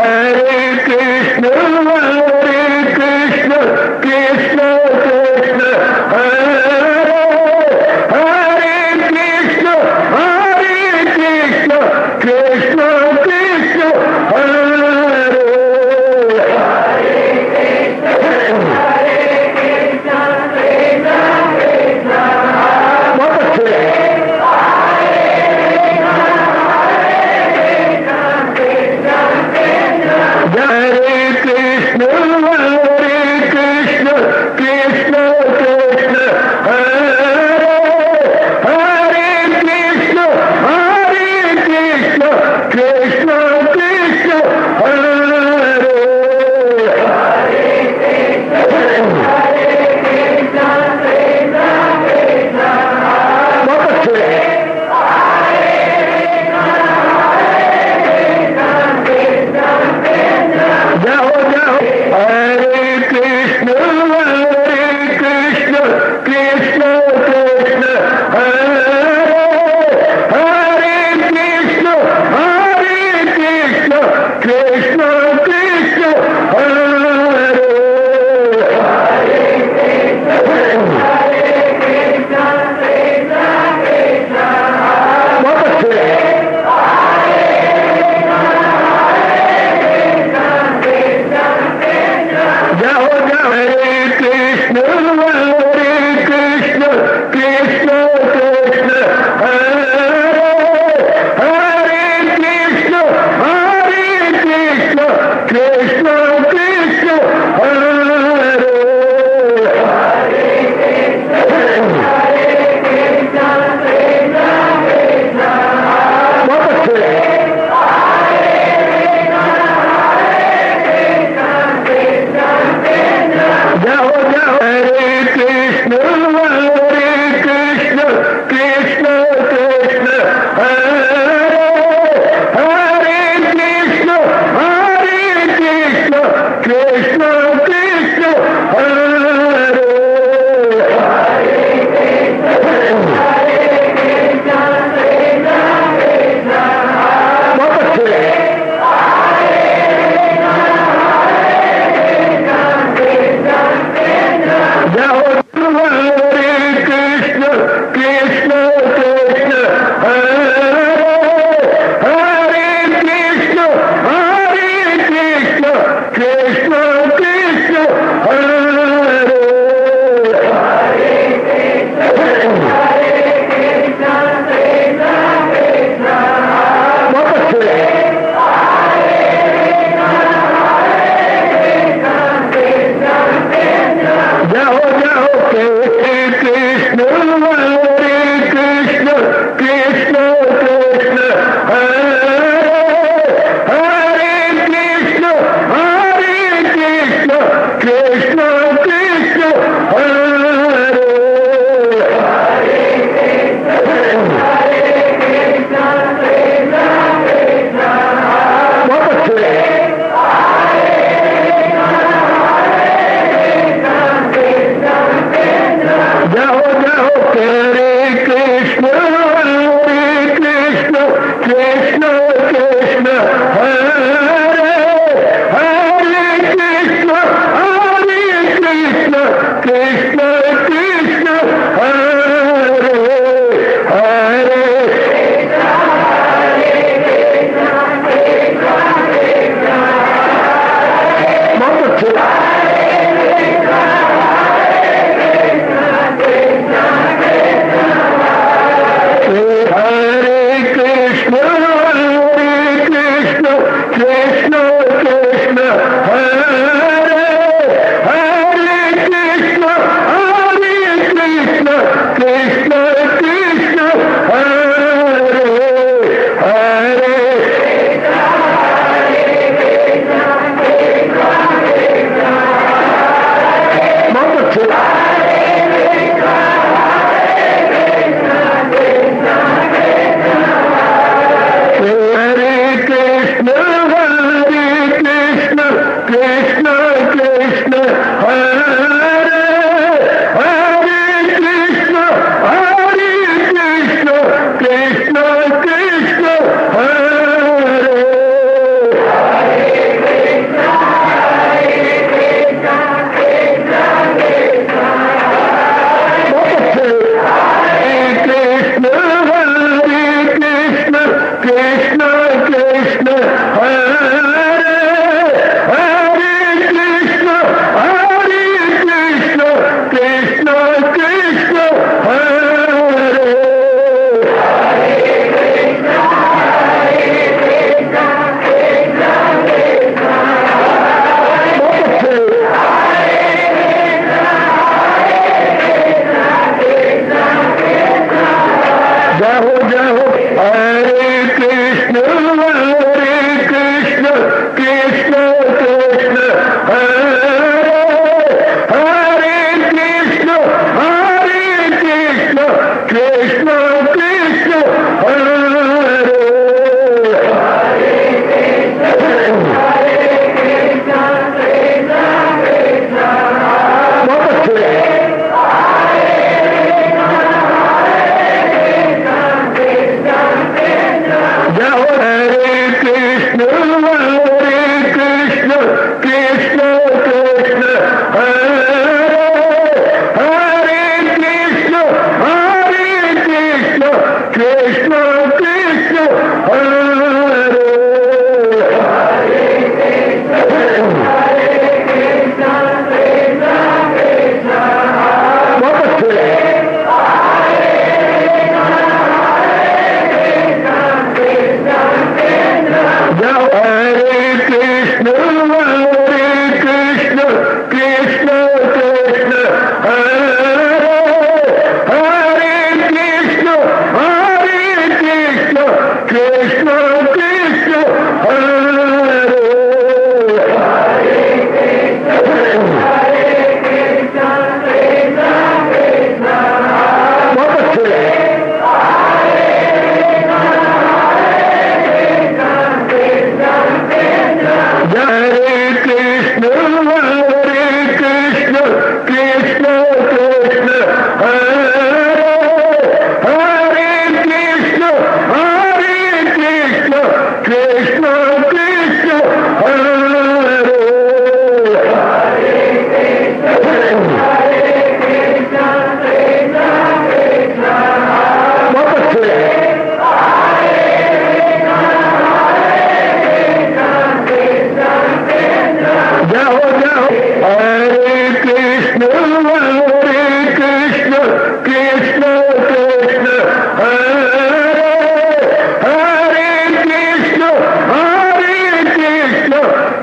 Hare Krishna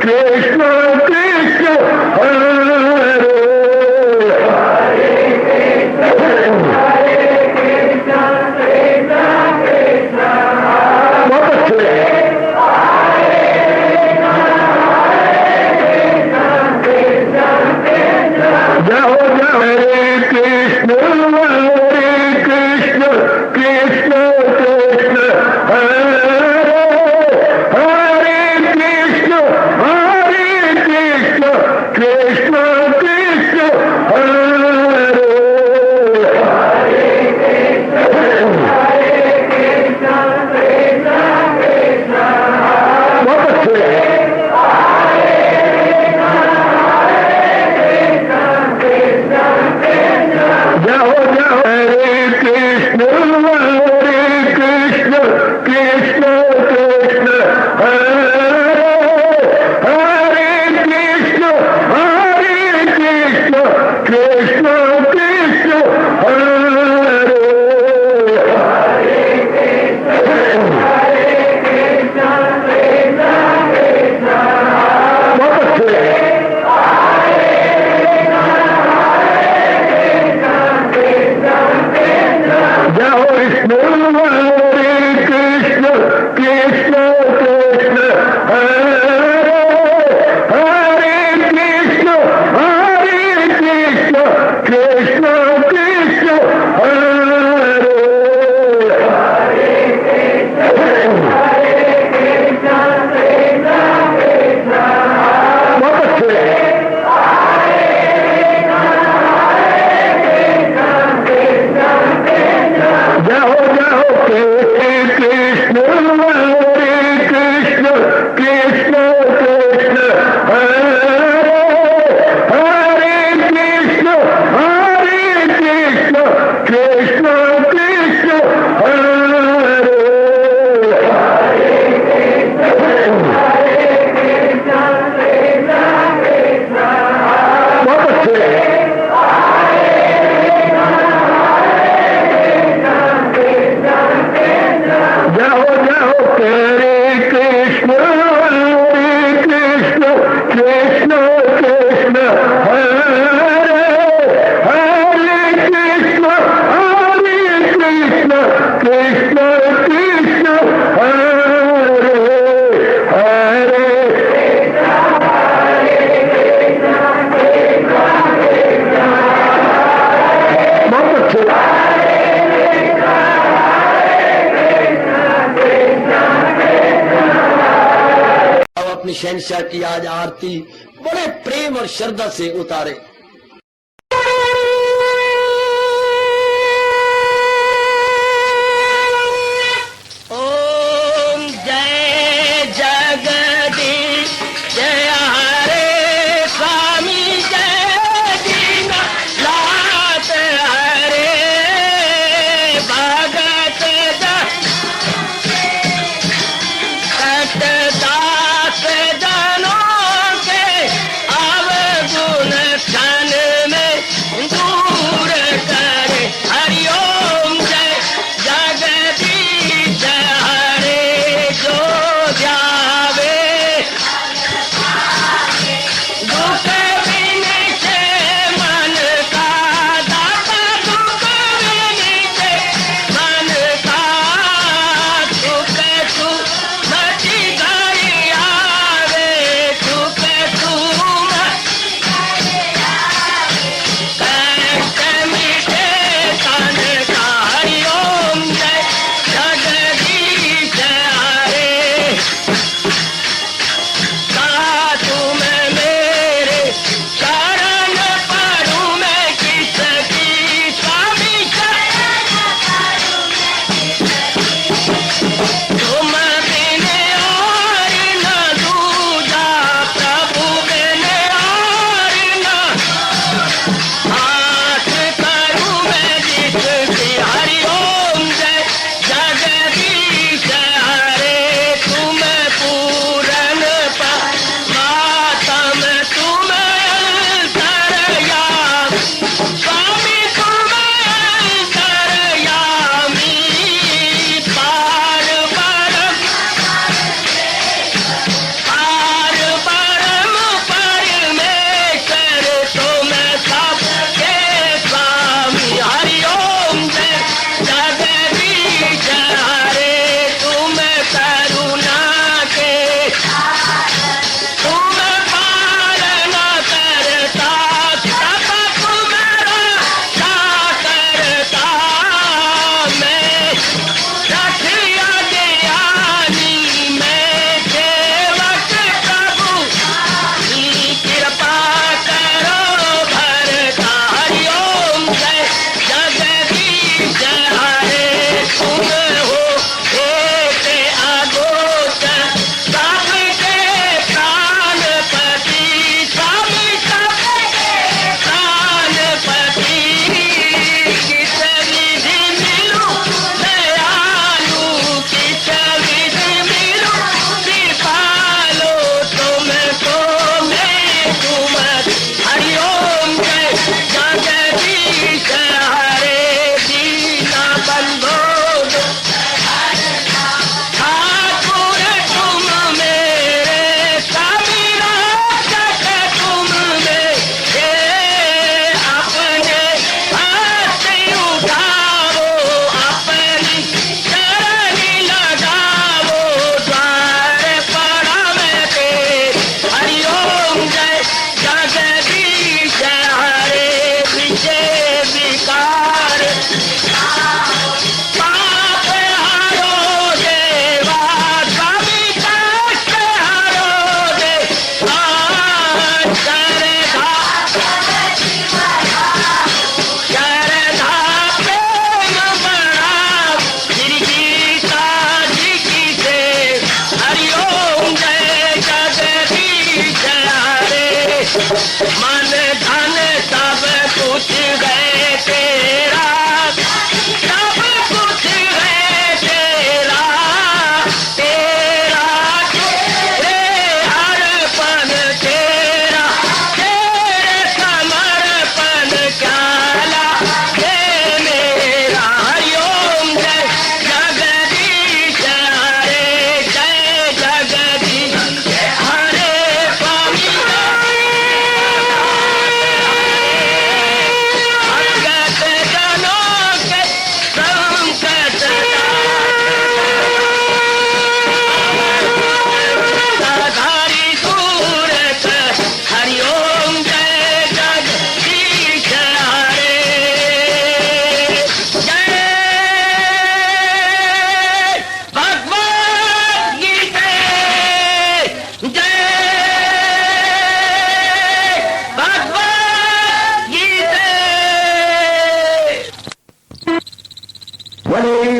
Krishna Krishna हरे शहंशाह की आज आरती बड़े प्रेम और श्रद्धा से उतारे। ओम जय जगदीश जय हरे स्वामी जय दीनानाथ हरे भगत दास जनों के अवगुण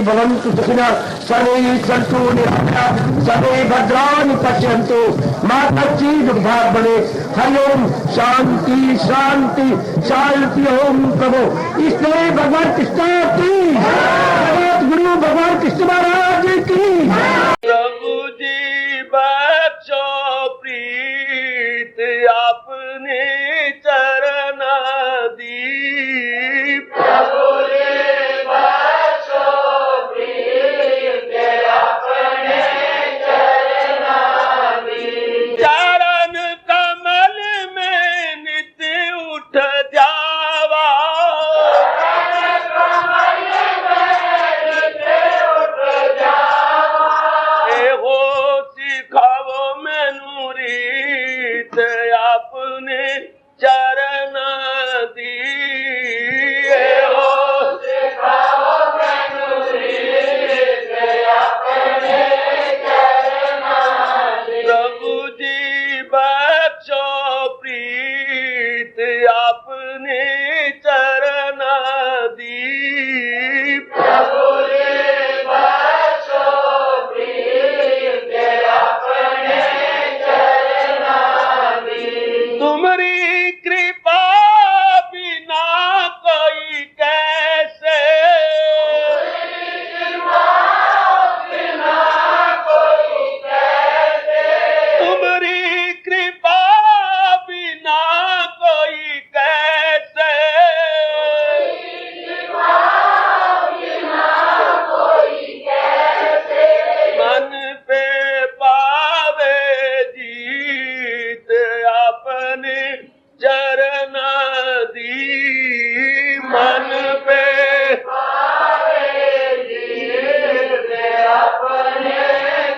भवन्तु सुखिनः सर्वे सन्तु निरामयाः सर्वे भद्राणि पश्यन्तु मा कश्चित् दुर्भाग् भवेत्। हरि ओम शांति शांति शांति। ओम प्रभु इसलिए भगवान कृष्ण की जगत गुरु भगवान कृष्ण महाराज की। प्रभु जी बख्शो प्रीत अपने चरण दीप। प्रभु जी बख्शो प्रीत अपने चरण दीप। चरण कमल में नित्य उठ जावा। अपने चरण दिए हो प्रभु जी बख्शो प्रीत अपने चरण दी। प्रभु जी बख्शो प्रीत अपने तुम्हारी कृपा बिना कोई कैसे। तुम्हारी कृपा बिना कोई कैसे। मन पे पावे जीत अपने चरण दी। मन पे पावे जीत अपने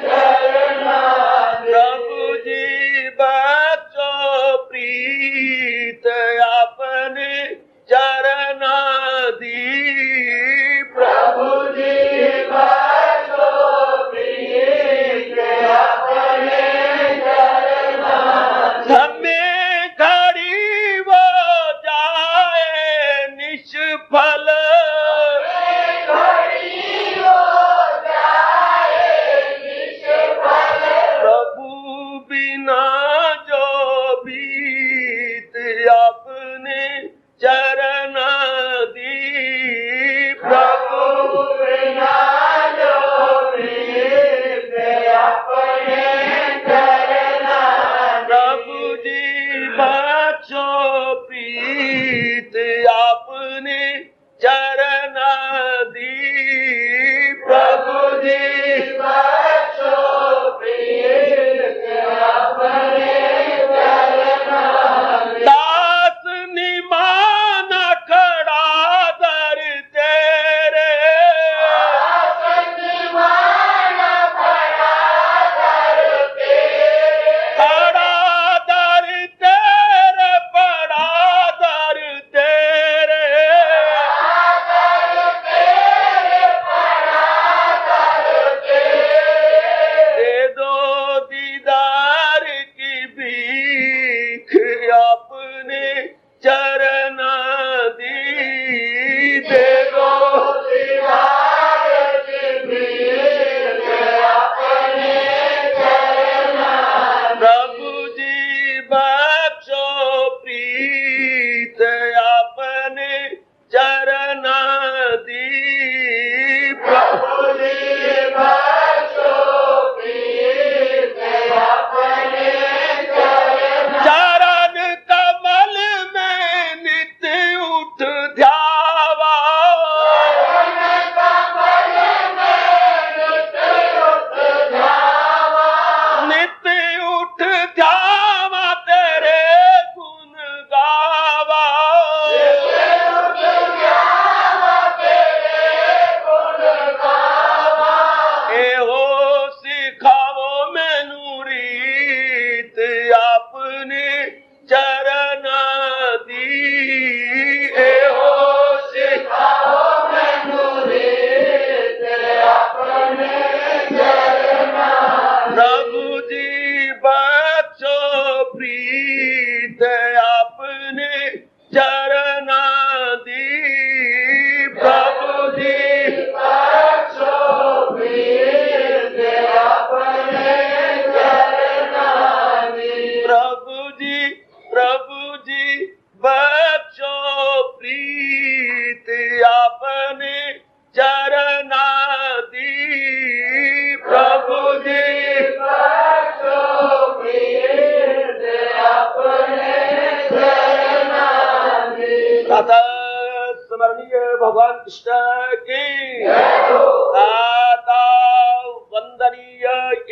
चरण दी। प्रभु जी बख्शो प्रीत अपने चरण दी। प्रभु जी बख्शो प्रीत अपने चरण दी। निष्फल प्रभु बिना जो बीत अपने चरण दी। प्रभु बिना जो बीत अपने चरण प्रभु जी बख्शो प्रीत अपने चरण दी। प्रभु जी बख्शो प्रीत अपने चरण दी। दास निमान खड़ा दर तेरे। दास निमान खड़ा दर तेरे। खड़ा दर तेरे पड़ा दर तेरे। दे दो दीदार की भीख अपने चरण दी। दे दो दीदार की भीख अपने चरण प्रभु जी बख्शो प्रीत अपने चरण दी। प्रभु जी बख्शो प्रीत अपने चरण कमल में नित्य उठ ध्यावा। नित्य उठ ध्यावा तेरे गुण गावा। एहो सिखाओ मैनू रीत अपने चरण दी। एहो सिखाओ मैनू रीत अपने चरण प्रभु जी बख्शो प्रीत अपने चरण दी। प्रभु जी बख्शो भगवान कृष्ण की दाता वंदनीय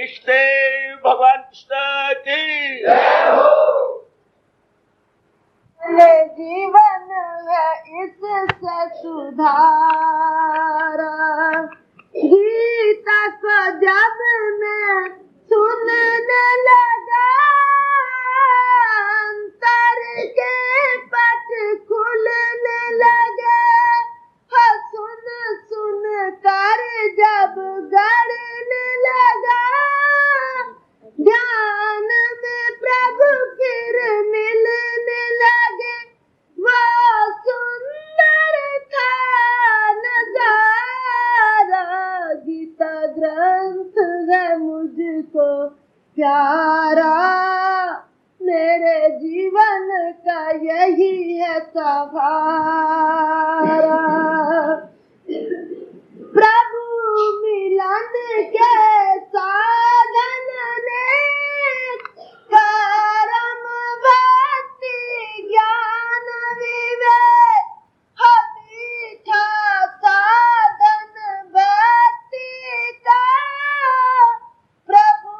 इष्ट देव भगवान कृष्ण की जीवन है इससे सुधारा। गीता को जब मैं सुनने लगा, अंतर के पट खुलने लगे। सुन सुन कर जब गढ़ने लगा, ज्ञान में प्रभु फिर मिलने लगे। वो सुंदर था नजारा, गीता ग्रंथ है मुझको प्यारा। मेरे जीवन का यही है सहारा। प्रभु मिलन के साधन ने कर्म भक्ति ज्ञान विवेक, मीठा साधन भक्ति का। प्रभु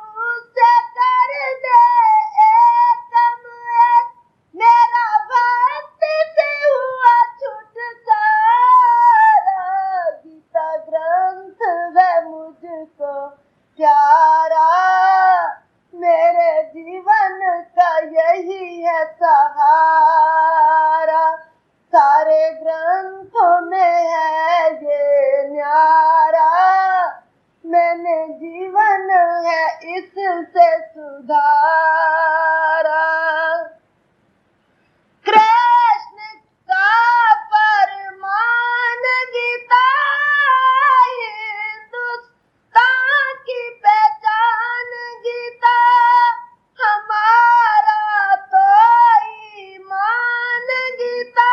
से कर दे एकम एक, मेरा भक्ति से हुआ छुटकारा। गीता ग्रंथ है मुझको प्यारा, मेरे जीवन का यही है सहारा। सारे ग्रंथों में है ये न्यारा, मैंने जीवन है इससे सुधारा। कृष्ण का फरमान गीता, हिंदुस्तान की पहचान गीता। हमारा तो ईमान गीता,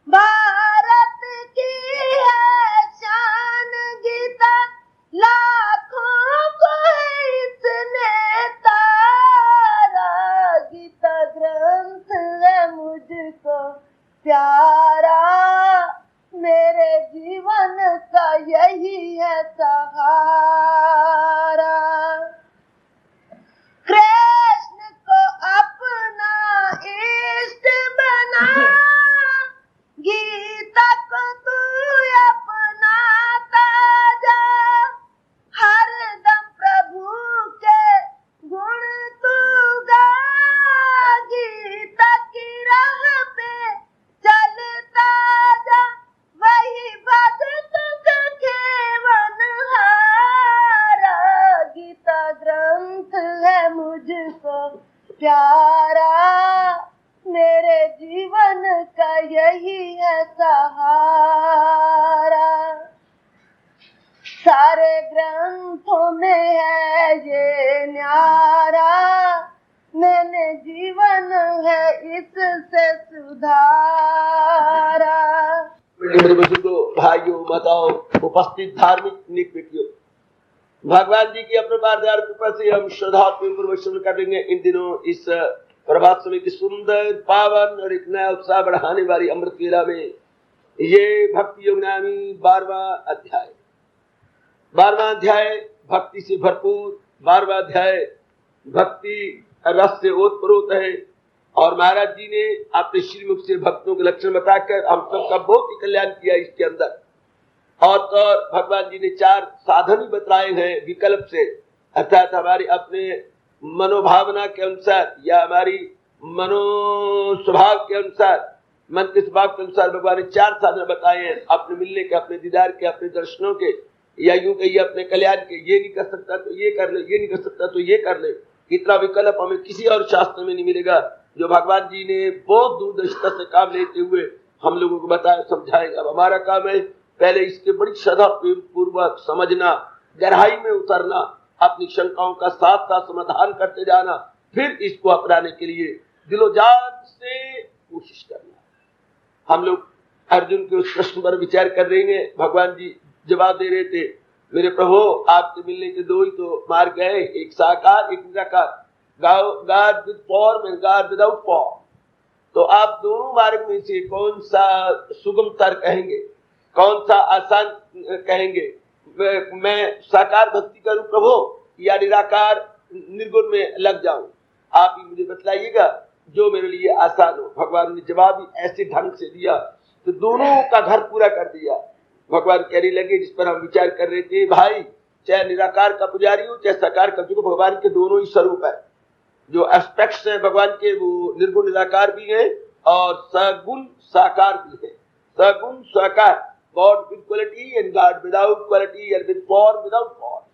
भारत की है शान गीता। लाखों को इसने तारा, गीता ग्रंथ है मुझको प्यारा। मेरे जीवन का यही है सहारा। कृष्ण को अपना इष्ट बना, गीता को तू अपनाता जा। हरदम प्रभु के गुण तू गा, गीता की राह पे चलता जा। वही भक्त का केवनहारा, गीता ग्रंथ है मुझको प्यारा। मेरे जीवन का यही है सहारा। सारे ग्रंथों में है ये न्यारा, मैंने जीवन है इससे सुधारा। मेरे बुजुर्गों, भाइयों, माताओं, उपस्थित धार्मिक निक बेटियों, भगवान जी की अपरंपार दया और कृपा से हम श्रद्धापूर्वक श्रवण करेंगे इन दिनों इस प्रभात समय की सुंदर, पावन और एक नया उत्साह बढ़ाने वाली अमृत वेला में ये भक्ति योग नामी 12वां अध्याय। 12वां अध्याय भक्ति से भरपूर, 12वां अध्याय भक्ति रस से ओतप्रोत है। और महाराज जी ने अपने श्रीमुख से भक्तों के लक्षण बताकर हम सबका बहुत ही कल्याण किया इसके अंदर। और तो भगवान जी ने 4 साधन ही बतलाए हैं विकल्प से, अर्थात हमारी अपने मनोभावना के अनुसार या हमारी मनो स्वभाव के अनुसार, मन के स्वभाव के अनुसार भगवान ने 4 साधन बताए हैं, अपने मिलने के, अपने दीदार के, अपने दर्शनों के, या यूं कहिए अपने कल्याण के। ये नहीं कर सकता तो ये कर ले, ये नहीं कर सकता तो ये कर ले। इतना विकल्प हमें किसी और शास्त्र में नहीं मिलेगा जो भगवान जी ने बहुत दूरदर्शिता से काम लेते हुए हम लोगों को बताया, समझाएगा। अब हमारा काम है पहले इसके बड़ी श्रद्धा पूर्वक समझना, गहराई में उतरना, अपनी शंकाओं का साथ साथ समाधान करते जाना, फिर इसको अपनाने के लिए दिलोजान से कोशिश करना। हम लोग अर्जुन के उस प्रश्न पर विचार कर रहे हैं। भगवान जी जवाब दे रहे थे, मेरे प्रभु आपके मिलने के 2 ही तो मार्ग गए, एक साकार एक निराकार, God with form and God without form। तो आप दोनों मार्ग में से कौन सा सुगमतर कहेंगे, कौन सा आसान कहेंगे? मैं साकार भक्ति करूं प्रभु या निराकार निर्गुण में लग जाऊं? आप ही मुझे बतलाइएगा जो मेरे लिए आसान हो। भगवान ने जवाब ही ऐसे ढंग से दिया तो दोनों का घर पूरा कर दिया। भगवान कहने लगे, जिस पर हम विचार कर रहे थे, भाई चाहे निराकार का पुजारी हो चाहे साकार का, क्योंकि भगवान के दोनों ही स्वरूप है। जो एस्पेक्ट्स है भगवान के वो निर्गुण निराकार भी है और सगुण साकार भी है। सगुण साकार, God with quality and God without quality and with form without form,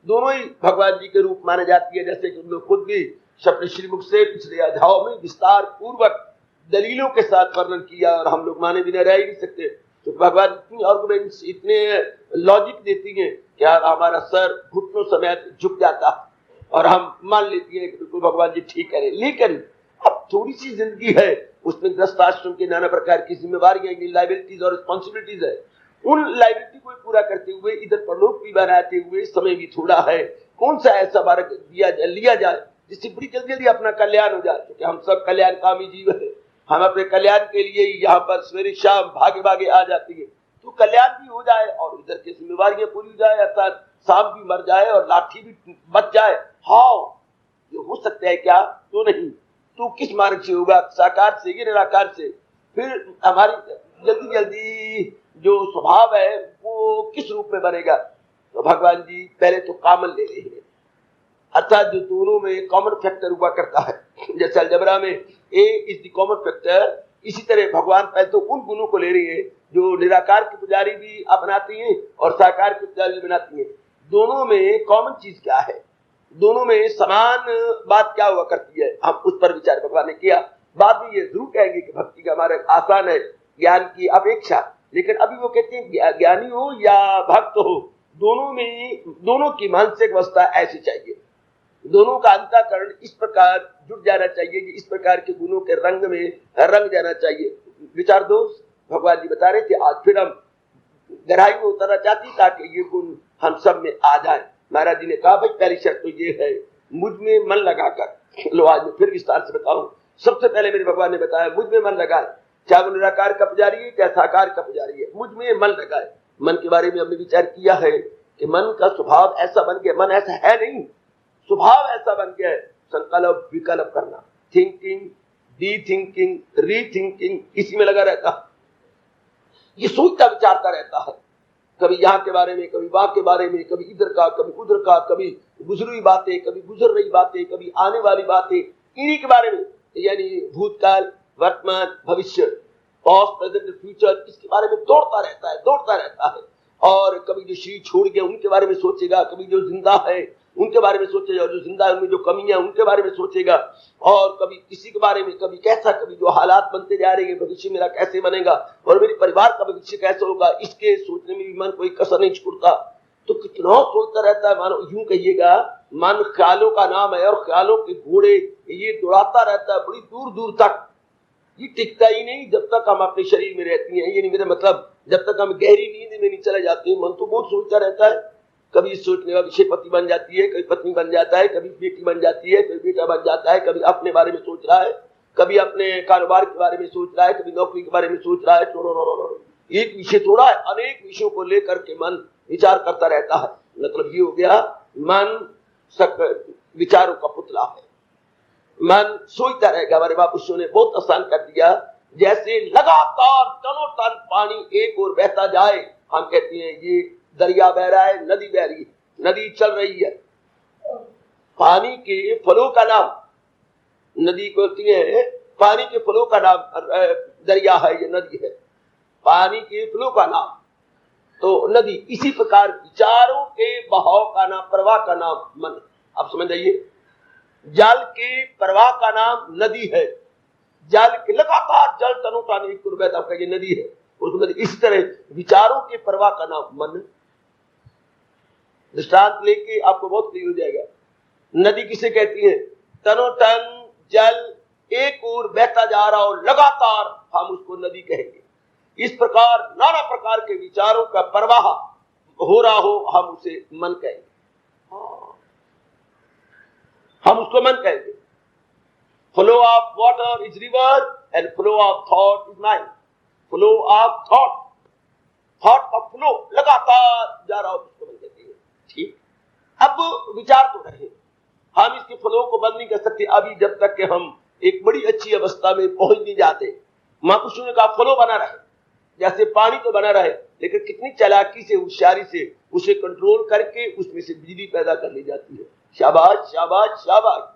दोनों ही भगवान जी के रूप माने जाती है। जैसे कि उन्होंने खुद भी अपने श्रीमुख से पिछले अध्यायों में विस्तार पूर्वक दलीलों के साथ वर्णन किया और हम लोग माने बिना रह ही नहीं सकते। तो भगवान इतनी आर्गुमेंट्स, इतने लॉजिक देती हैं कि हमारा सर घुटनों समेत झुक जाता और हम मान लेती हैं कि बिल्कुल भगवान जी ठीक करें। लेकिन अब थोड़ी सी जिंदगी है, उसमें गृहस्थ आश्रम के नाना प्रकार की जिम्मेवारियां, लाइबिलिटीज और रिस्पॉन्सिबिलिटीज है। उन लाइबिलिटी को पूरा करते हुए इधर परलोक भी बनाते हुए समय भी थोड़ा है, कौन सा ऐसा मार्ग लिया जाए जिससे बड़ी जल्दी जल्दी अपना कल्याण हो जाए? क्योंकि हम सब कल्याणकामी जीव है, हम अपने कल्याण के लिए यहाँ पर सवेरे शाम भागे भागे आ जाती है। तो कल्याण भी हो जाए और इधर की जिम्मेवारियां पूरी हो जाए, अर्थात सांप भी मर जाए और लाठी भी बच जाए। हाँ, ये हो सकता है क्या? तो नहीं। तो किस मार्ग से होगा, साकार से या निराकार से? फिर हमारी जल्दी जल्दी जो स्वभाव है वो किस रूप में बनेगा? तो भगवान जी पहले तो कॉमन ले रहे हैं, अर्थात जो दोनों में कॉमन फैक्टर हुआ करता है। जैसे अलजबरा में ए इज द कॉमन फैक्टर, इसी तरह भगवान पहले तो उन गुणों को ले रही है जो निराकार के पुजारी भी अपनाती हैं और साकार के पुजारी भी बनाती हैं। दोनों में कॉमन चीज क्या है, दोनों में समान बात क्या हुआ करती है? हम उस पर विचार भगवान ने किया। बाद में ये जरूर कहेंगे कि भक्ति का मार्ग आसान है, ज्ञान की अपेक्षा, लेकिन अभी वो कहते हैं ज्ञानी हो या भक्त हो, दोनों में दोनों की मानसिक अवस्था ऐसी चाहिए, दोनों का अंतःकरण इस प्रकार जुट जाना चाहिए कि इस प्रकार के गुणों के रंग में रंग जाना चाहिए। विचार दोष भगवान जी बता रहे थे। आज फिर हम गहराई में उतरना चाहती ताकि ये गुण हम सब में आ जाए। महाराज जी ने कहा, भाई पहली शर्त तो ये है, मुझ में मन लगाकर। लो आज मैं फिर विस्तार से बताऊं। सबसे पहले मेरे भगवान ने बताया, मुझ में मन लगाए, चाहे वो निराकार का पुजारी है चाहे साकार का पुजारी है, मुझ में मन लगाए। मन के बारे में हमने विचार किया है कि मन का स्वभाव ऐसा बन गया, मन ऐसा है नहीं, स्वभाव ऐसा बन गया है संकल्प विकल्प करना, थिंकिंग, डी थिंकिंग, री थिंकिंग, इसी में लगा रहता है। ये सोचता विचारता रहता है, कभी यहाँ के बारे में, कभी वहां के बारे में, कभी इधर का, कभी उधर का, कभी गुजरी हुई बातें, कभी गुजर रही बातें, कभी आने वाली बातें, इन्हीं के बारे में, यानी भूतकाल, वर्तमान, भविष्य, पास्ट, प्रेजेंट, फ्यूचर, इसके बारे में दौड़ता रहता है, दौड़ता रहता है। और कभी जो शरीर छोड़ गया उनके बारे में सोचेगा, कभी जो जिंदा है उनके बारे में सोचेगा, जो जिंदा है उनमें जो कमियां उनके बारे में सोचेगा, और कभी किसी के बारे में, कभी कैसा, कभी जो हालात बनते जा रहे हैं, भविष्य मेरा कैसे बनेगा और मेरे परिवार का भविष्य कैसे होगा, इसके सोचने में भी मन कोई कसर नहीं छोड़ता। तो कितना सोचता रहता है, मानो यूं कहिएगा मन ख्यालों का नाम है और ख्यालों के घोड़े ये दौड़ाता रहता है बड़ी दूर दूर तक। ये टिकता ही नहीं जब तक हम अपने शरीर में रहती हैं, ये नहीं मेरा मतलब जब तक हम गहरी नींद में नहीं चले जाते हैं। मन तो बहुत सोचता रहता है, कभी सोचने का विषय पति बन जाती है, कभी पत्नी बन जाता है, कभी बेटी बन जाती है, कभी बेटा बन जाता है, कभी अपने बारे में सोच रहा है, कभी अपने कारोबार के बारे में सोच रहा है, कभी नौकरी के बारे में सोच रहा है। एक विषय थोड़ा है, अनेक विषयों को लेकर के मन विचार करता रहता है। मतलब ये हो गया मन विचारों का पुतला है, मन सोचता रहेगा। हमारे बापुष्यों ने बहुत आसान कर दिया, जैसे लगातार तनो तन पानी एक ओर बहता जाए। हम कहते हैं ये दरिया बह रहा है, नदी बह रही है, नदी चल रही है। पानी के फलों का नाम नदी को कहती है, पानी के फलों का नाम दरिया है, ये नदी है, पानी के फलों का नाम तो नदी। इसी प्रकार विचारों के बहाव का नाम, प्रवाह का नाम मन। आप समझ जाइए, जल के प्रवाह का नाम नदी है, जल के लगातार जल तनु तानी बहता आपका ये नदी है, उसको नदी। इस तरह विचारों के प्रवाह का नाम मन। दृष्टांत लेके आपको बहुत क्लियर हो जाएगा। नदी किसे कहती है? तनो तन जल एक ओर बहता जा रहा हो लगातार, हम उसको नदी कहेंगे। इस प्रकार नाना प्रकार के विचारों का प्रवाह हो रहा हो, हम उसे मन कहेंगे। हम उसको मन कहेंगे। Flow of water is river and flow of thought is mind. Flow of thought, thought का flow लगातार जा रहा हो उसको बंद कहते हैं। ठीक, अब विचार तो रहे, हम इसके फ्लो को बंद नहीं कर सकते अभी जब तक कि हम एक बड़ी अच्छी अवस्था में पहुंच नहीं जाते। महापुरुषों ने कहा फ्लो बना रहे, जैसे पानी तो बना रहे, लेकिन कितनी चालाकी से, होशियारी से उसे कंट्रोल करके उसमें से बिजली पैदा कर ली जाती है। शाबाश शाबाश शाबाश।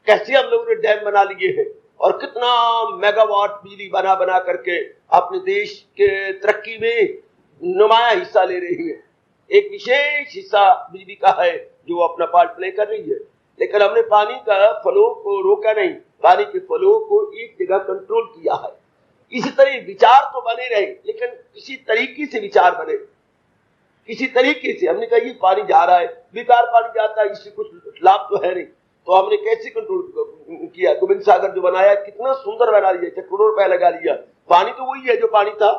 कैसे हम लोगों ने डैम बना लिए हैं और कितना मेगावाट बिजली बना बना करके अपने देश के तरक्की में नुमाया हिस्सा ले रही है। एक विशेष हिस्सा बिजली का है जो अपना पार्ट प्ले कर रही है, लेकिन हमने पानी का फ्लो को रोका नहीं, पानी के फ्लो को एक जगह कंट्रोल किया है। इसी तरह विचार तो बने रहे, लेकिन किसी तरीके से विचार बने, किसी तरीके से। हमने कहा ये पानी जा रहा है, बेकार पानी जाता है, इससे कुछ लाभ तो है नहीं, तो हमने कैसे कंट्रोल किया? गोविंद सागर जो बनाया कितना सुंदर बना लिया, करोड़ों रुपया लगा लिया। पानी तो वही है जो पानी था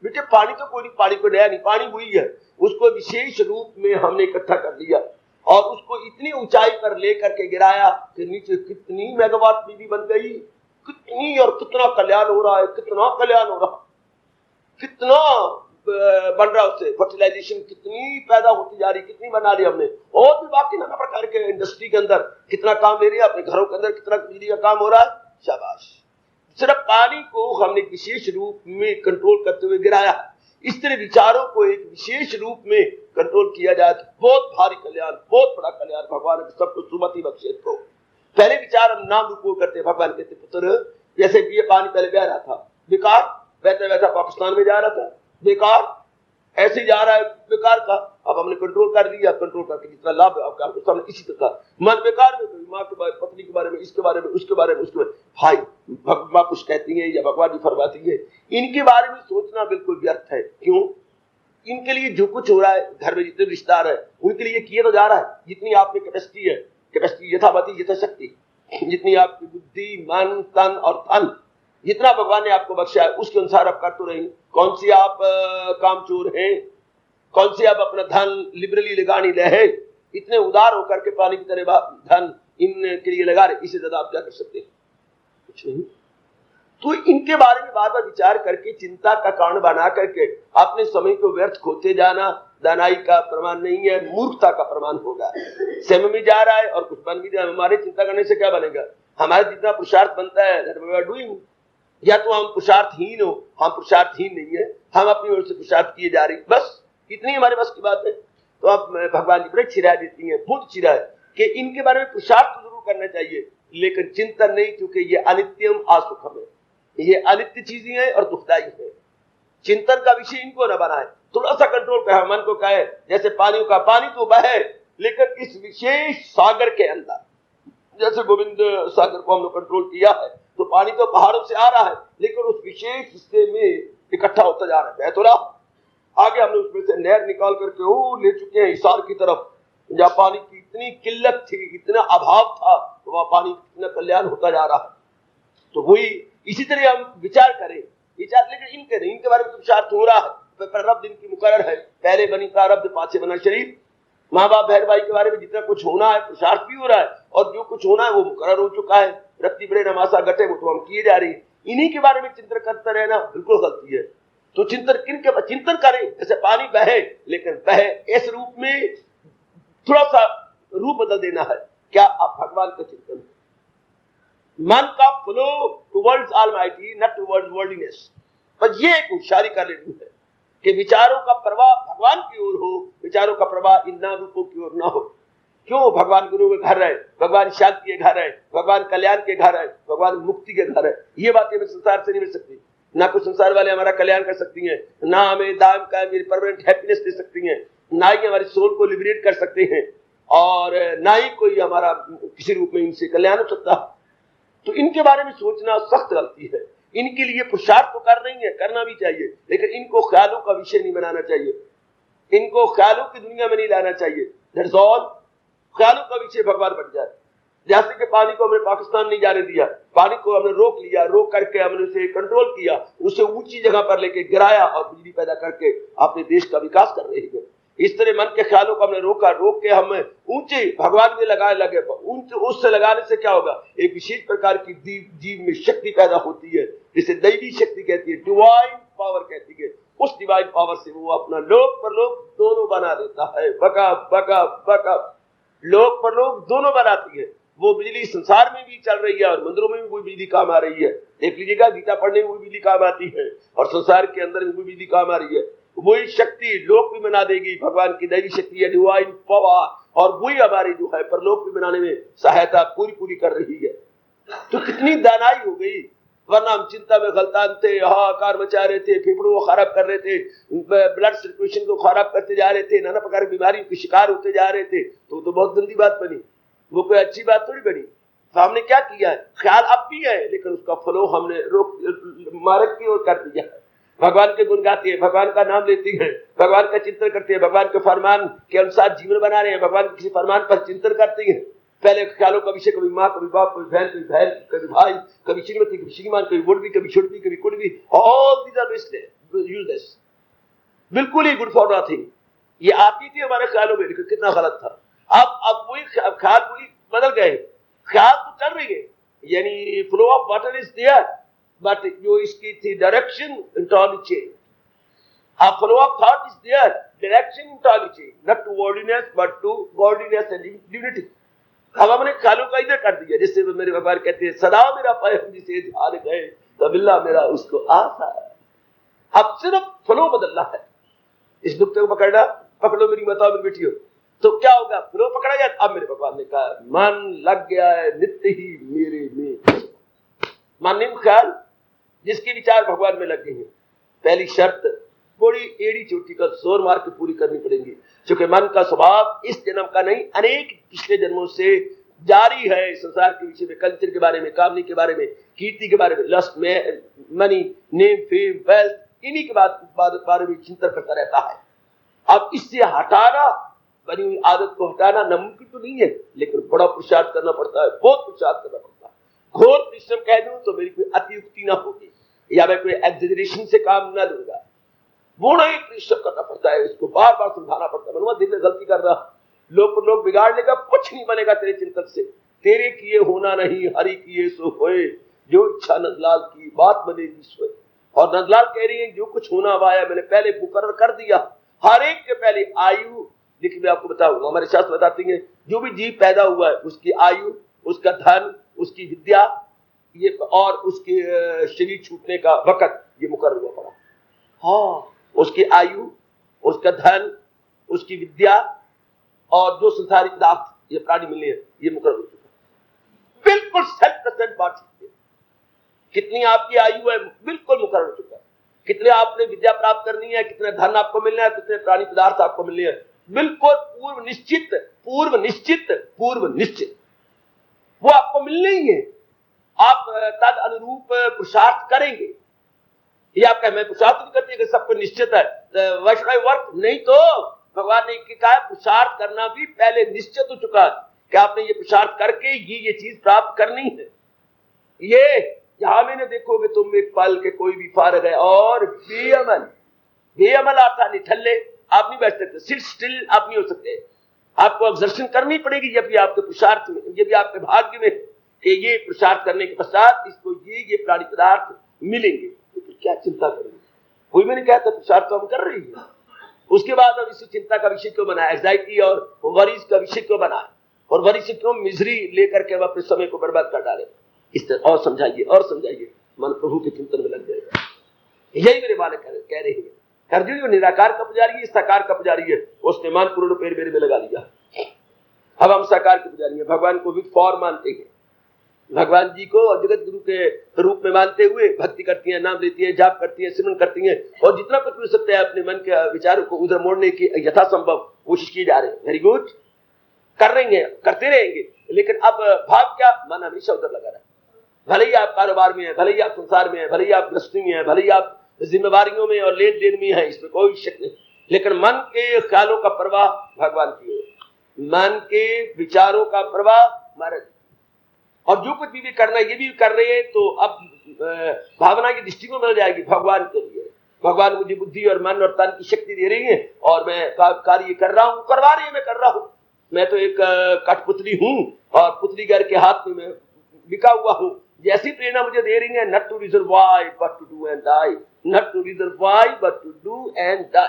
बेटे, पानी तो कोई पानी को नया नहीं, पानी वही है, उसको विशेष रूप में हमने इकट्ठा कर लिया और उसको इतनी ऊंचाई पर लेकर के गिराया कि नीचे कितनी मेगावाट बिजली बन गई, कितनी और कितना कल्याण हो रहा है, कितना कल्याण हो रहा, कितना बन रहा, उससे फर्टिलाइजेशन कितनी पैदा होती जा रही, कितनी बना ली हमने। और भी बाकी नाना प्रकार के इंडस्ट्री के अंदर कितना काम ले रही है, अपने घरों के अंदर कितना बिजली का काम हो रहा है। शाबाश। सिर्फ पानी को हमने विशेष रूप में कंट्रोल करते हुए गिराया। इस तरह विचारों को एक विशेष रूप में कंट्रोल किया जाए तो बहुत भारी कल्याण, बहुत बड़ा कल्याण भगवान सबको सुमति बख्शे। तो पहले विचार हम नाम रूप को करते, भगवान कहते पुत्र जैसे कि ये पानी पहले बह रहा था बेकार, बहता बहता पाकिस्तान में जा रहा था बेकार, ऐसे जा रहा है बेकार का, अब हमने कंट्रोल कर लिया, कंट्रोल करके जितना लाभ आपके सामने इसी तरह मन बेकार में, माँ के बारे, पत्नी के बारे में, इसके बारे में, उसके बारे में, उसके बारे में, भाई भगवान कुछ कहती है या भगवान जी फरमाती है, इनके बारे में सोचना बिल्कुल व्यर्थ है। क्यों? इनके लिए जो कुछ हो रहा है घर में, जितने रिश्तेदार है उनके लिए किया तो जा रहा है, जितनी आप में कैपेसिटी है, कैपेसिटी यथावती यथाशक्ति, जितनी आपकी बुद्धि मन तन और धन जितना भगवान ने आपको बख्शा है उसके अनुसार आप कर तो रही। कौन सी आप कामचोर हैं, कौन सी आप अपना धन लिबरली लगानी रहे, इतने उदार होकर के पानी की तरह धन इनके लिए लगा रहे, इससे ज्यादा आप क्या कर सकते हैं? कुछ नहीं। तो इनके बारे में बार बार विचार करके चिंता का कारण बना करके अपने समय को व्यर्थ खोते जाना दानाई का प्रमाण नहीं है, मूर्खता का प्रमाण होगा। समय में जा रहा है और कुछ बन भी जाए, हमारे चिंता करने से क्या बनेगा? हमारा जितना पुरुषार्थ बनता है that we are doing, या तो हम पुरुषार्थहीन हो, हम पुरुषार्थहीन नहीं है, हम अपनी ओर से पुरुषार्थ किए जा रही, बस इतनी हमारे बस की बात है। तो आप भगवान जी बड़े चिरा देती हैं, बहुत चिरा है कि इनके बारे में पुरुषार्थ तो जरूर करना चाहिए, लेकिन चिंतन नहीं, क्योंकि ये अनित्यम असुखम है, ये अनित्य चीजें हैं और दुखदायी है। चिंतन का विषय इनको न बनाए, थोड़ा सा कंट्रोल कहे, मन को कहे जैसे पानी का, पानी तो बहे लेकिन इस विशेष सागर के अंदर, जैसे गोविंद सागर को हमने कंट्रोल किया है, तो पानी तो पहाड़ों से आ रहा है लेकिन उस विशेष हिस्से में इकट्ठा होता जा रहा है, बह तो रहा। आगे हमने उसमें से नहर निकाल करके वो ले चुके हैं हिसार की तरफ, जहाँ पानी की इतनी किल्लत थी, इतना अभाव था, तो वहां पानी कितना कल्याण होता जा रहा है। तो वही इसी तरह हम विचार करें, विचार लेकिन इनके नहीं, इनके बारे में विचार हो रहा है, प्रारब्ध इनकी मुकर्रर है, पहले बनी प्रारब्ध पाछे बना शरीर। माँ बाप बहन भाई के बारे में जितना कुछ होना है पुरुषार्थ भी हो रहा है, और जो कुछ होना है वो मुकर्रर हो चुका है, रत्ती बड़े नमासा गटे वो तो हम किए जा रही है। इन्हीं के बारे में चिंतन करते रहना बिल्कुल गलती है। तो चिंतन किनके चिंतन करें, जैसे पानी बहे, लेकिन बहे इस रूप में, थोड़ा सा रूप बदल देना है। क्या आप भगवान का चिंतन, मन का flow towards almighty, not towards worldliness. पर ये एक होशियारी कर लेनी है कि विचारों का प्रवाह भगवान की ओर हो, विचारों का प्रवाह इन नाम रूपों की ओर ना हो। क्यों? भगवान गुरु के घर है, भगवान शांति के घर है, भगवान कल्याण के घर है, भगवान मुक्ति के घर है। ये बातें हमें संसार से नहीं मिल सकती, ना कुछ संसार वाले हमारा कल्याण कर सकती हैं, ना हमें दाम का परमानेंट हैप्पीनेस दे सकती हैं, ना ही हमारी सोल को लिबरेट कर सकते हैं, और ना ही कोई हमारा किसी रूप में इनसे कल्याण हो सकता। तो इनके बारे में सोचना सख्त गलती है। इनके लिए पुरुषार्थ तो कर रही है, करना भी चाहिए, लेकिन इनको ख्यालों का विषय नहीं बनाना चाहिए, इनको ख्यालों की दुनिया में नहीं लाना चाहिए। That's all. ख्यालों का विषय भगवान बन जाए। जैसे कि पानी को हमने पाकिस्तान नहीं जाने दिया, पानी को हमने रोक लिया, रोक करके हमने उसे कंट्रोल किया, उसे ऊंची जगह पर लेके गिराया और बिजली पैदा करके अपने देश का विकास कर रही है। इस तरह मन के ख्यालों को हमने रोक के हम ऊंचे भगवान में लगे उससे लगाने से क्या होगा, एक विशेष प्रकार की जीव में शक्ति पैदा होती है, जिसे दैवी शक्ति कहती है, डिवाइन पावर कहती है। उस डिवाइन पावर से वो अपना लोक परलोक दोनों बना देता है। बका लोक परलोक दोनों बनाती है। वो बिजली संसार में भी चल रही है और मंदिरों में भी वो बिजली काम आ रही है। देख लीजिएगा, गीता पढ़ने में वो बिजली काम आती है और संसार के अंदर में वो बिजली काम आ रही है। वही शक्ति लोक भी बना देगी, भगवान की दैवी शक्ति है, डिवाइन पावर, और वही हमारी जो है परलोक भी बनाने में सहायता पूरी कर रही है। तो कितनी दानाई हो गई, वरना हम चिंता में गलतान थे, हाहाकार मचा रहे थे, फेफड़ों को खराब कर रहे थे, ब्लड सर्कुलेशन को खराब करते जा रहे थे, नाना प्रकार की बीमारियों के शिकार होते जा रहे थे। तो बहुत गंदी बात बनी, वो कोई अच्छी बात थोड़ी बनी। तो हमने क्या किया है, ख्याल अब भी है लेकिन उसका फ्लो हमने मार्ग की ओर कर दिया है। भगवान के गुण गाती है, भगवान का नाम लेती है, भगवान का चिंतन करती है, भगवान के फरमान के अनुसार जीवन बना रहे हैं, भगवान के किसी फरमान पर चिंतन करती है। पहले ख्यालों का विषय कभी माँ, कभी बाप, कभी बहन, कभी भाई, कभी श्रीमती, कभी श्रीमान, कभी वुडबी, कभी शुडबी, कभी कुडबी, ऑल दीज आर यूजलेस, बिल्कुल ही गुड फॉर नथिंग। ये आती थी हमारे ख्यालों में, लेकिन कितना गलत था। अब वही ख्याल पूरी बदल गए, ख्याल तो चल रही है, यानी flow of water is there, but जो इसकी थी डायरेक्शन इंटरनली चेंज। अब flow of thought is there, direction internally change, not to worldliness but to godliness and divinity. अब हमने ख्यालों का इधर कर दिया, जैसे मेरे भगवान कहते हैं, सदा मेरा पैम जिसे ध्यान गए तबिल्ला मेरा उसको आसा है। अब सिर्फ फ्लो बदलना है, इस नुक्ते को पकड़ो मेरी माता मेरी बेटियों, तो क्या होगा, फ्लो पकड़ा जाए। अब मेरे भगवान ने कहा, मन लग गया है नित्य ही मेरे में, मन निम्न ख्याल जिसके विचार भगवान में लगे हैं। पहली शर्त बड़ी एड़ी चोटी का जोर मार के पूरी करनी पड़ेगी, क्योंकि मन का स्वभाव इस जन्म का नहीं, अनेक पिछले जन्मों से जारी है। संसार के विषय में, कल्चर के बारे में, कामनी के बारे में, कीर्ति के बारे में, लस्ट में, मनी, नेम, फेम, वेल्थ, इन्हीं के बारे में चिंतन करता रहता है। अब इससे हटाना, बनी हुई आदत को हटाना नामुमकिन तो नहीं है, लेकिन बड़ा पुरुषार्थ करना पड़ता है, बहुत पुरुषार्थ करना पड़ता है। घोर परिश्रम कह दूं तो मेरी कोई अतियुक्ति ना होगी, या मैं कोई एक्सैजरेशन से काम ना लूंगा। बड़ा ही परिश्रम करना पड़ता है, इसको बार बार समझाना पड़ता है। मनुआ दिन में गलती कर रहा, लोग बिगाड़ लेगा, कुछ नहीं बनेगा तेरे चिंतन से। तेरे किए होना नहीं, हरि किए सो होए, जो इच्छा नंदलाल की बात बनेगी सोए। और नंदलाल कह रही है, जो कुछ होना वाया मैंने पहले मुकर्रर कर दिया। हर एक के पहले आयु, देखिए मैं आपको बताऊंगा, हमारे शास्त्र बताते हैं, जो भी जीव पैदा हुआ है उसकी आयु, उसका धन, उसकी विद्या, ये और उसके शरीर छूटने का वक्त ये मुकर्रर हुआ पड़ा। हाँ, उसकी आयु, उसका धन, उसकी विद्या और जो संसारिक पदार्थ ये प्राणी मिलने हैं, ये मुकर्रर हो चुका, बिल्कुल 100% बात है। कितनी आपकी आयु है, बिल्कुल मुकर्रर हो चुका है। कितने आपने विद्या प्राप्त करनी है, कितने धन आपको मिलना है, कितने प्राणी पदार्थ आपको मिलने हैं, बिल्कुल पूर्व निश्चित वो आपको मिलने ही है। आप तद अनुरूप पुरुषार्थ करेंगे। ये आपका मैं पुरुषार्थ नहीं करती है कि सब कुछ निश्चित है, वैष्णव वर्क नहीं, तो भगवान ने कहा पुरुषार्थ करना भी पहले निश्चित हो चुका है कि आपने ये पुरुषार्थ करके ये चीज प्राप्त करनी है। ये यहां मैंने देखोगे तुम एक पल के कोई भी फारग है और बेअमल आता निठल्ले आप नहीं बैठ सकते, सिट स्टिल आप नहीं हो सकते। आपको एक्सर्शन करनी पड़ेगी, जब भी आपके पुरुषार्थ में, जब भी आपके भाग्य में कि ये पुरुषार्थ करने के पश्चात इसको ये प्राणी पदार्थ मिलेंगे, तो क्या चिंता करेंगे। कोई मैंने कहा था पुरुषार्थ तो हम कर रही है, उसके बाद अब इसी चिंता का विषय क्यों बनाया, एंजाइटी और वरीज का विषय क्यों बनाया, और वरी से क्यों मिजरी लेकर के हम अपने समय को बर्बाद कर डाले। इस तरह और समझाइए, मन प्रभु के चिंतन में लग जाएगा। यही मेरे बालक कह रहे हैं। अर्जुन जो निराकार का पुजारी है, साकार का पुजारी है, उसने मान पूर्ण पैर मेरे में लगा लिया। अब हम साकार के पुजारी है, भगवान को विद फॉर्म मानते हैं, भगवान जी को जगत गुरु के रूप में मानते हुए भक्ति करती हैं, नाम लेती हैं, जाप करती हैं, सिमरन करती हैं, और जितना कुछ मिल सकता है अपने मन के विचारों को उधर मोड़ने की यथासंभव कोशिश की जा रही है। वेरी गुड, कर रही हैं, करते रहेंगे, लेकिन अब भाव क्या, मन हमेशा उधर लगा रहा है। भले ही आप कारोबार में है, भले ही आप संसार में है, भले ही आप गृहस्थी में है, भले ही आप जिम्मेवारियों में और लेन देन में है, इसमें कोई शक नहीं, लेकिन मन के ख्यालों का प्रवाह भगवान की ओर, मन के विचारों का प्रवाह महाराज। और जो कुछ भी करना है, ये भी कर रहे हैं, तो अब भावना की दृष्टि में मिल जाएगी भगवान के लिए। भगवान मुझे बुद्धि और मन और तन की शक्ति दे रही है और मैं कार्य कर रहा हूं, करवा रही है, मैं कर रहा हूं। मैं तो एक कठपुतली हूं और पुतलीगर के हाथ में मैं बिका हुआ हूं। जैसी प्रेरणा मुझे दे रही है, not to reserve why but to do and die, not to reserve why but to do and die.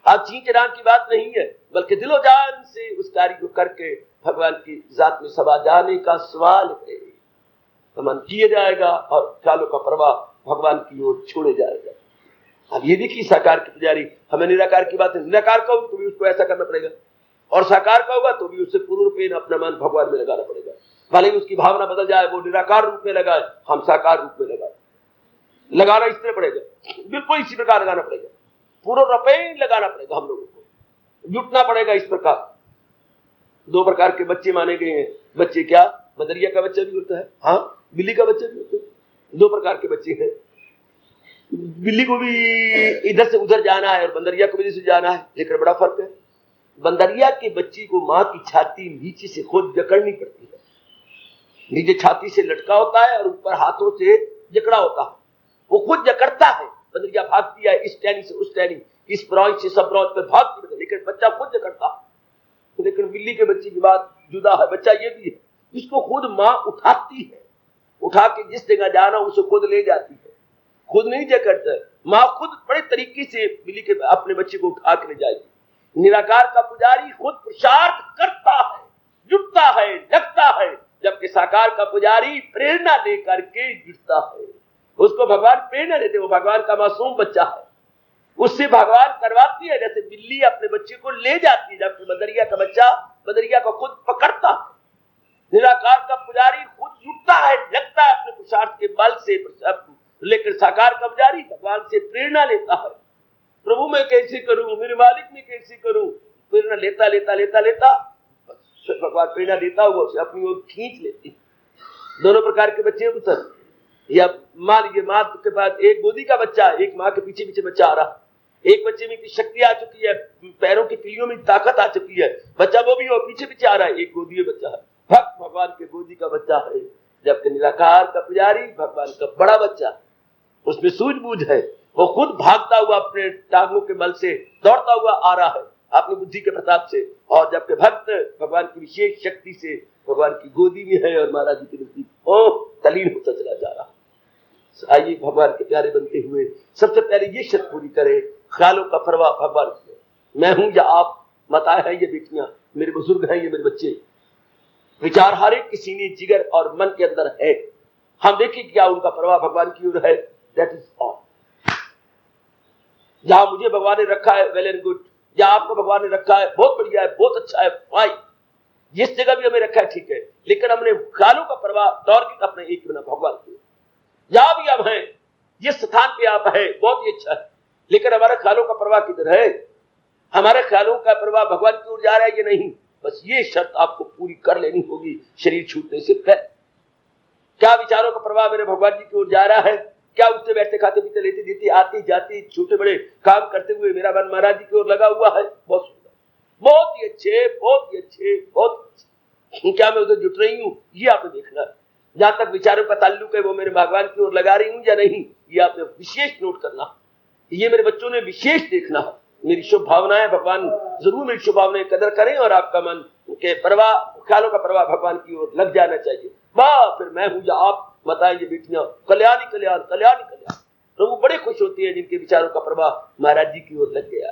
अब चींच राम की बात नहीं है, बल्कि दिलो जान से उस कार्य को करके भगवान की जात में समा जाने का सवाल है। मन किए जाएगा और ख्यालों का प्रवाह भगवान की ओर छोड़े जाएगा। अब ये देखिए, साकार की पुजारी, हमें निराकार की बात है, निराकार का हो तो भी उसको ऐसा करना पड़ेगा, और साकार का होगा तो भी उससे पूर्ण रूपेण अपना मन भगवान में लगाना पड़ेगा। भले ही उसकी भावना बदल जाए, वो निराकार रूप में लगाए, हम साकार रूप में लगाए, लगाना इस तरह पड़ेगा, बिल्कुल इसी प्रकार लगाना पड़ेगा, पूर्ण रूपेण लगाना पड़ेगा। हम लोगों को जुटना पड़ेगा इस प्रकार। दो प्रकार के बच्चे माने गए हैं। बच्चे क्या, बंदरिया का बच्चा भी होता है, हाँ, बिल्ली का बच्चा भी होता है। दो प्रकार के बच्चे हैं। बिल्ली को भी इधर से उधर जाना है और बंदरिया को भी इधर से जाना है, लेकिन बड़ा फर्क है। बंदरिया के बच्ची को मां की छाती नीचे से खुद जकड़नी पड़ती है, नीचे छाती से लटका होता है और ऊपर हाथों से जकड़ा होता है, वो खुद जकड़ता है। बंदरिया भागती है इस टहनी से उस टहनी, इस ब्रांच से सब ब्रांच पर भागती है, लेकिन बच्चा खुद जकड़ता है। लेकिन बिल्ली के बच्चे की बात जुदा है। बच्चा ये भी है, इसको खुद मां उठाती है, उठा के जिस जगह जाना उसे खुद ले जाती है, खुद नहीं जकड़ता है। मां खुद बड़े तरीके से बिल्ली के अपने बच्चे को उठा के ले जाएगी। निराकार का पुजारी खुद पुरुषार्थ करता है, जुटता है, लगता है, जबकि साकार का पुजारी प्रेरणा लेकर के जुटता है। उसको भगवान प्रेरणा देते, वो भगवान का मासूम बच्चा है, उससे भगवान करवाती है। जैसे बिल्ली अपने बच्चे को ले जाती है, जबकि बंदरिया का बच्चा बंदरिया को खुद पकड़ता है। निराकार का पुजारी खुद जुटता है, लगता है अपने पुरुषार्थ के बल से, लेकिन साकार का पुजारी भगवान से प्रेरणा लेता है। प्रभु मैं कैसे करूं, मेरे मालिक मैं कैसे करूं, प्रेरणा लेता लेता लेता लेता भगवान प्रेरणा देता हुआ उसे अपनी ओर खींच लेती। दोनों प्रकार के बच्चे हैं पुत्र। या मान लीजिए मां के पास एक गोदी का बच्चा, एक मां के पीछे पीछे बच्चा आ रहा, एक बच्चे में शक्ति आ चुकी है, पैरों की पीलियों में ताकत आ चुकी है, बच्चा वो भी और पीछे पीछे आ रहा है, एक गोदी में बच्चा है, भक्त भगवान के गोदी का बच्चा है। जबकि निराकार का पुजारी भगवान का बड़ा बच्चा, उसमें सूझबूझ है, वो खुद भागता हुआ अपने टांगों के बल से दौड़ता हुआ आ रहा है अपनी बुद्धि के प्रताप से, और जबकि भक्त भगवान की विशेष शक्ति से भगवान की गोदी में है और महाराज जी की बुद्धि तलीन होता चला जा रहा है। आइए भगवान के प्यारे बनते हुए सबसे पहले ये शर्त पूरी करें, ख्यालों का प्रवाह भगवान की। मैं हूं या आप, माताएं हैं ये बेटियां, मेरे बुजुर्ग हैं ये मेरे बच्चे, विचार हर एक किसी ने जिगर और मन के अंदर है। हम देखें क्या उनका प्रवाह भगवान की ओर है। That is all. जहां मुझे भगवान ने रखा है वेल एंड गुड, जहां आपको भगवान ने रखा है बहुत बढ़िया है, बहुत अच्छा है, फाइन। जिस जगह भी हमें रखा है ठीक है, लेकिन हमने ख्यालों का प्रवाह दौर के अपने एक बिना भगवान की। जहां भी हम हैं, जिस स्थान पे आप है बहुत ही अच्छा है, लेकिन हमारे ख्यालों का प्रवाह किधर है, हमारे ख्यालों का प्रवाह भगवान की ओर जा रहा है या नहीं। बस ये शर्त आपको पूरी कर लेनी होगी शरीर छूटने से पहले। क्या विचारों का प्रवाह मेरे भगवान जी की ओर जा रहा है? क्या उससे बैठते खाते पीते लेते देते आते जाते छोटे बड़े काम करते हुए मेरा मन महाराज जी की ओर लगा हुआ है? बहुत सुंदर, बहुत ही अच्छे, बहुत ही अच्छे, बहुत अच्छे। क्या मैं उधर जुट रही हूँ, ये आपने देखना है। जहां तक विचारों का ताल्लुक है वो मेरे भगवान की ओर लगा रही हूं या नहीं, ये आपने विशेष नोट करना। ये मेरे बच्चों ने विशेष देखना है। मेरी शुभ भावनाएं भगवान जरूर मेरी शुभ भावनाएं कदर करें और आपका मन के प्रवाह ख्यालों का प्रवाह भगवान की ओर लग जाना चाहिए। वाह, फिर मैं हूं या आप, बताएं ये बेटियां, कल्याणी कल्याण कल्याणी कल्याण। प्रभु बड़े खुश होते हैं जिनके विचारों का प्रवाह महाराज जी की ओर लग गया,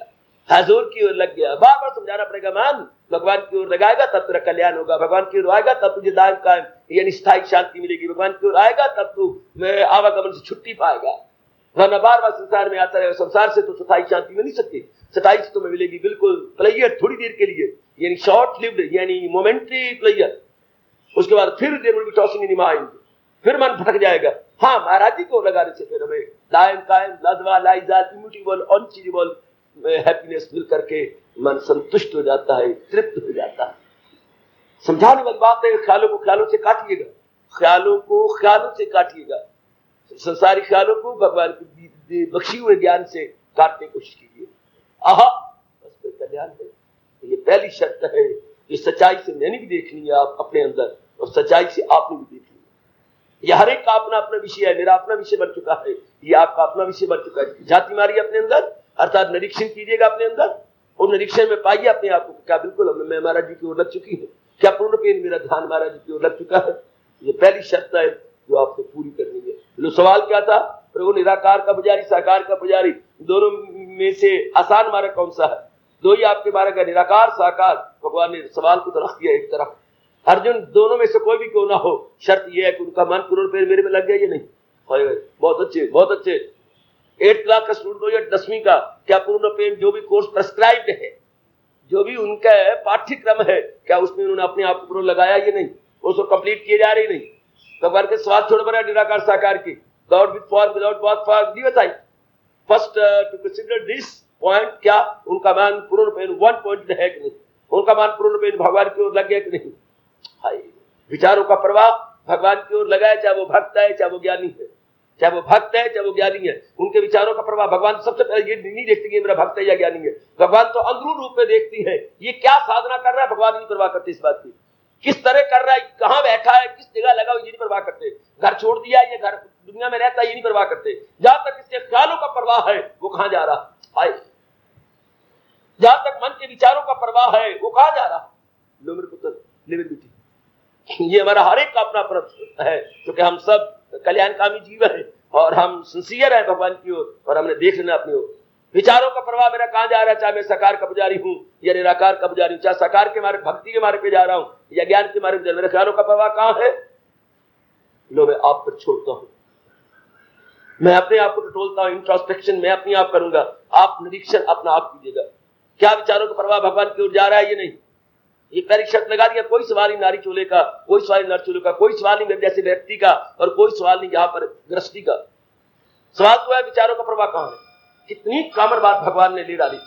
हजूर की ओर लग गया। बार बार समझाना पड़ेगा, मान भगवान की ओर लगाएगा तब तेरा कल्याण होगा, भगवान की ओर आएगा तब तुझे दायम कायम यानी स्थायी शांति मिलेगी, भगवान की ओर आएगा तब तू आवागमन से छुट्टी पाएगा। वरना बार बार संसार में आता रहेगा, संसार से तो स्थायी शांति मिल नहीं सकती। स्थायी से तुम्हें मिलेगी बिल्कुल प्लेयर, थोड़ी देर के लिए, यानी शॉर्ट लिव्ड, यानी मोमेंट्री प्लेयर। उसके बाद फिर there will be tossing in mind, फिर मन भटक जाएगा। हाँ, महाराज जी को लगाने से फिर हमें दायम कायम लाजवा लाइजात इम्यूटेबल अनचेंजेबल हैप्पीनेस मिल करके मन संतुष्ट हो जाता है, तृप्त हो जाता है। समझाने वाली बात है, ख्यालों को ख्यालों से काटिएगा, ख्यालों को ख्यालों से काटिएगा। संसारी ख्यालों को भगवान की बख्शी हुए ज्ञान से काटने की कोशिश कीजिए। आहा, बस फिर कल्याण है। ये पहली शर्त है। ये सच्चाई से मैंने भी देखनी है आप अपने अंदर, और सच्चाई से आपने भी देखनी है। ये हर एक का अपना अपना विषय है। मेरा अपना विषय बन चुका है, ये आपका अपना विषय बन चुका है। जाति मारिए अपने अंदर, अर्थात निरीक्षण कीजिएगा अपने अंदर, और निरीक्षण में पाइए अपने आप को क्या बिल्कुल मैं महाराज जी की ओर लग चुकी हूँ, क्या पूर्ण रूपेण मेरा ध्यान महाराज जी की ओर लग चुका है। ये पहली शर्त है जो आपको पूरी करनी है। लो सवाल क्या था, प्रभु निराकार का पुजारी साकार का पुजारी, दोनों में से आसान मार्ग कौन सा है? दो ही आपके मार्ग है, निराकार साकार। भगवान ने सवाल को तो रख दिया एक तरफ। अर्जुन दोनों में से कोई भी क्यों ना हो, शर्त यह है कि उनका मन पूर्ण रूपेण मेरे में लग गया, ये नहीं। बहुत अच्छे बहुत अच्छे। 8th क्लास का स्टूडेंट हो या 10वीं का, क्या पूर्ण रूपेण जो भी कोर्स प्रेस्क्राइब्ड है, जो भी उनका पाठ्यक्रम है, क्या उसमें उन्होंने अपने आप को लगाया, ये नहीं, उसको कंप्लीट किए जा रहे नहीं। भगवान के स्वाद छोड़ बना निराकार साकार की, God with form without both form दिवसाई। First to consider this point, क्या उनका मान पूर्ण रूपेण वन पॉइंट है कि नहीं, उनका मान पूर्ण रूपेण भगवान की ओर लग गया कि नहीं। हाय, विचारों का प्रवाह भगवान की ओर लगा है, चाहे वो भक्त है चाहे वो ज्ञानी है, चाहे वो भक्त है चाहे वो ज्ञानी है। उनके विचारों का प्रभाव भगवान सबसे पहले ये नहीं देखते कि मेरा भक्त है या ज्ञानी है, भगवान तो अंदरून रूप में देखती है। ये क्या साधना कर रहा है भगवान नहीं परवाह करते इस बात की, किस तरह कर रहा है, कहां बैठा है, किस जगह लगा ये नहीं परवाह करते, घर छोड़ दिया ये घर दुनिया में रहता है ये नहीं परवाह करते। जहां तक इसके ख्यालों का प्रवाह है वो कहां जा रहा है, जहां तक मन के विचारों का प्रवाह है वो कहां जा रहा। लो मेरे पुत्र, ले मेरी बेटी, ये हमारा हर एक का अपना प्रश्न है, क्योंकि हम सब कल्याणकामी जीव है और हम सिंसियर है भगवान की ओर, और हमने देख लेना अपनी ओर। विचारों का प्रवाह मेरा कहां जा रहा है, चाहे मैं साकार का पुजारी हूं या निराकार का पुजारी हूं, चाहे साकार के मार्ग भक्ति के मार्ग पे जा रहा हूं या ज्ञान के मार्ग पे, मेरे ख्यालों का प्रवाह कहां है। लो मैं आप पर छोड़ता हूं, मैं अपने आप को टटोलता हूं। इंट्रोस्पेक्शन मैं अपने आप करूंगा, आप निरीक्षण अपना आप कीजिएगा। क्या विचारों का प्रवाह भगवान की ओर जा रहा है, ये नहीं। ये पहली शर्त लगा दिया, कोई सवाल नहीं नारी चोले का, कोई सवाल नर चोले का, कोई सवाल नहीं मेरे जैसे व्यक्ति का, और कोई सवाल नहीं यहाँ पर गृहस्थी का। सवाल तो है विचारों का प्रवाह कहां है। कितनी कामर बात भगवान ने ले डाली,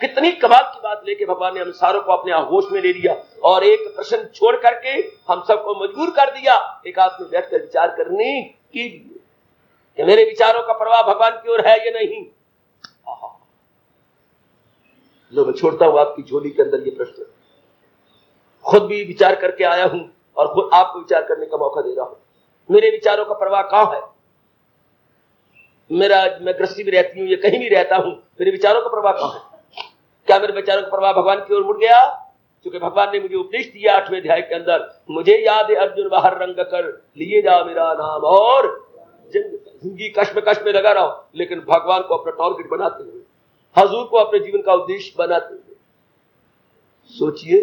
कितनी कमाल की बात लेके भगवान ने हम सारों को अपने होश में ले लिया, और एक प्रश्न छोड़ करके हम सबको मजबूर कर दिया एक आत्म में बैठकर विचार करने की कि मेरे विचारों का प्रवाह भगवान की ओर है या नहीं। लो मैं छोड़ता हूं आपकी झोली के अंदर ये प्रश्न, खुद भी विचार करके आया हूं और खुद आपको विचार करने का मौका दे रहा हूं। मेरे विचारों का प्रवाह कहां है, मैं गृहस्थी में रहती हूं या कहीं भी रहता हूं, मेरे विचारों का प्रवाह कहां है। क्या मेरे विचारों का प्रवाह भगवान की ओर मुड़ गया, क्योंकि भगवान ने मुझे उपदेश दिया 8वें अध्याय के अंदर, मुझे याद है अर्जुन बाहर रंग कर लिए जा मेरा नाम, और जिंदगी कश्म में लगा रहो, लेकिन भगवान को अपना टारगेट बनाते हुए, हजूर को अपने जीवन का उद्देश्य बनाते हुए। सोचिए,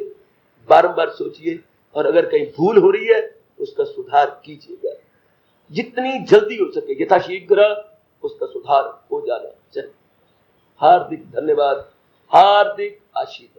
बारंबार सोचिए, और अगर कहीं भूल हो रही है उसका सुधार कीजिएगा, जितनी जल्दी हो सके यथाशीघ्र उसका सुधार हो जाना चाहिए। हार्दिक धन्यवाद, हार्दिक आशीर्वाद।